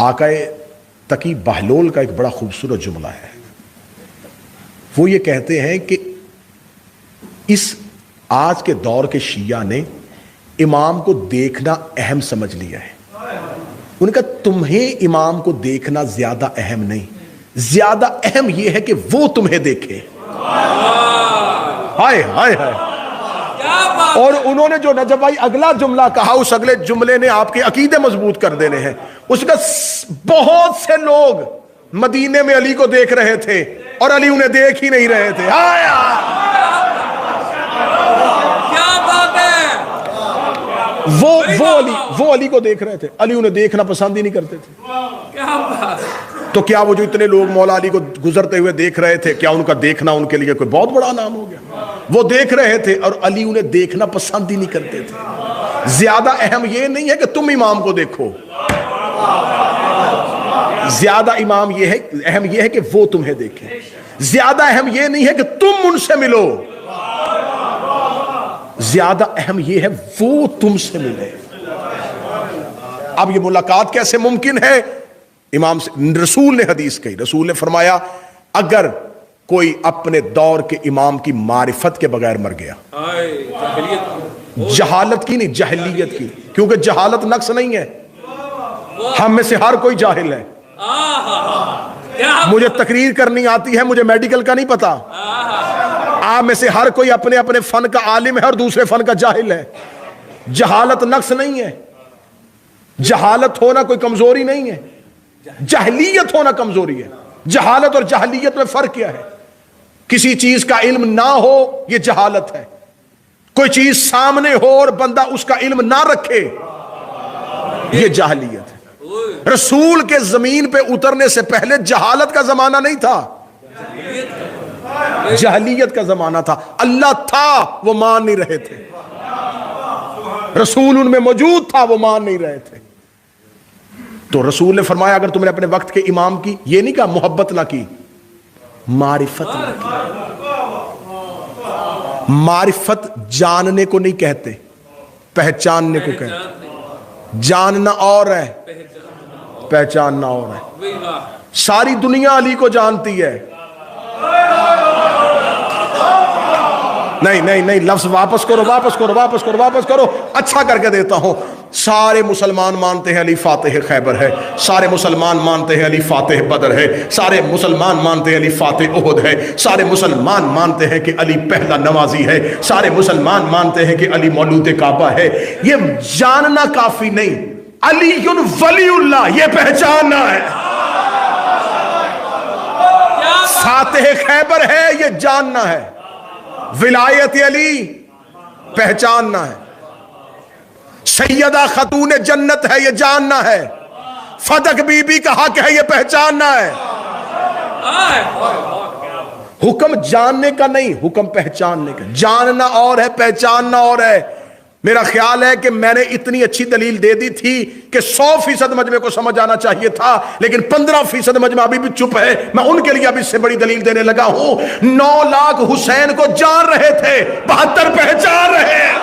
آقا تقی بہلول کا ایک بڑا خوبصورت جملہ ہے. وہ یہ کہتے ہیں کہ اس آج کے دور کے شیعہ نے امام کو دیکھنا اہم سمجھ لیا ہے. انہوں نے کہا تمہیں امام کو دیکھنا زیادہ اہم نہیں، زیادہ اہم یہ ہے کہ وہ تمہیں دیکھے. ہائے ہائے ہائے. اور انہوں نے جو نجف بھائی اگلا جملہ کہا، اس اگلے جملے نے آپ کے عقیدے مضبوط کر دینے ہیں. اس کا بہت سے لوگ مدینے میں علی کو دیکھ رہے تھے اور علی انہیں دیکھ ہی نہیں رہے تھے. وہ علی کو دیکھ رہے تھے، علی انہیں دیکھنا پسند ہی نہیں کرتے تھے. تو کیا وہ جو اتنے لوگ مولا علی کو گزرتے ہوئے دیکھ رہے تھے، کیا ان کا دیکھنا ان کے لیے کوئی بہت بڑا نام ہو گیا؟ وہ دیکھ رہے تھے اور علی انہیں دیکھنا پسند ہی نہیں کرتے تھے. زیادہ اہم یہ نہیں ہے کہ تم امام کو دیکھو، زیادہ اہم یہ ہے کہ وہ تمہیں دیکھے. زیادہ اہم یہ نہیں ہے کہ تم ان سے ملو، زیادہ اہم یہ ہے وہ تم سے ملے. اب یہ ملاقات کیسے ممکن ہے؟ امام سے رسول نے حدیث کہی، رسول نے فرمایا اگر کوئی اپنے دور کے امام کی معرفت کے بغیر مر گیا، جہالت کی نہیں جہلیت کی، کیونکہ جہالت نقص نہیں ہے، ہم میں سے ہر کوئی جاہل ہے. مجھے تقریر کرنی آتی ہے، مجھے میڈیکل کا نہیں پتا. آپ میں سے ہر کوئی اپنے اپنے فن کا عالم ہے اور دوسرے فن کا جاہل ہے. جہالت نقص نہیں ہے، جہالت ہونا کوئی کمزوری نہیں ہے، جہلیت ہونا کمزوری ہے. جہالت اور جہلیت میں فرق کیا ہے؟ کسی چیز کا علم نہ ہو یہ جہالت ہے، کوئی چیز سامنے ہو اور بندہ اس کا علم نہ رکھے یہ جہلیت ہے. رسول کے زمین پہ اترنے سے پہلے جہالت کا زمانہ نہیں تھا، جہلیت کا زمانہ تھا. اللہ تھا وہ مان نہیں رہے تھے، رسول ان میں موجود تھا وہ مان نہیں رہے تھے. تو رسول نے فرمایا اگر تم نے اپنے وقت کے امام کی، یہ نہیں کہا محبت نہ کی، معرفت نہ کی. معرفت جاننے کو نہیں کہتے، پہچاننے کو کہتے. جاننا اور ہے، پہچاننا اور ہے. ساری دنیا علی کو جانتی ہے. نہیں لفظ واپس کرو، اچھا کر کے دیتا ہوں. سارے مسلمان مانتے ہیں علی فاتح خیبر ہے، سارے مسلمان مانتے ہیں علی فاتح بدر ہے، سارے مسلمان مانتے ہیں علی فاتح احد ہے، سارے مسلمان مانتے ہیں کہ علی پہلا نوازی ہے، سارے مسلمان مانتے ہیں کہ علی مولود کعبہ ہے. یہ جاننا کافی نہیں، علی ولی اللہ یہ پہچاننا ہے. فاتح خیبر ہے یہ جاننا ہے، ولایت علی پہچاننا ہے، سیدہ خاتون جنت ہے یہ جاننا ہے، فدق بی بی کا حق ہے یہ پہچاننا ہے. حکم جاننے کا نہیں، حکم پہچاننے کا. جاننا اور ہے، پہچاننا اور ہے. میرا خیال ہے کہ میں نے اتنی اچھی دلیل دے دی تھی کہ 100% مجمع کو سمجھ آنا چاہیے تھا، لیکن 15% مجمع ابھی بھی چپ ہے. میں ان کے لیے اب اس سے بڑی دلیل دینے لگا ہوں. 9 لاکھ حسین کو جان رہے تھے، 72 پہچان رہے ہیں.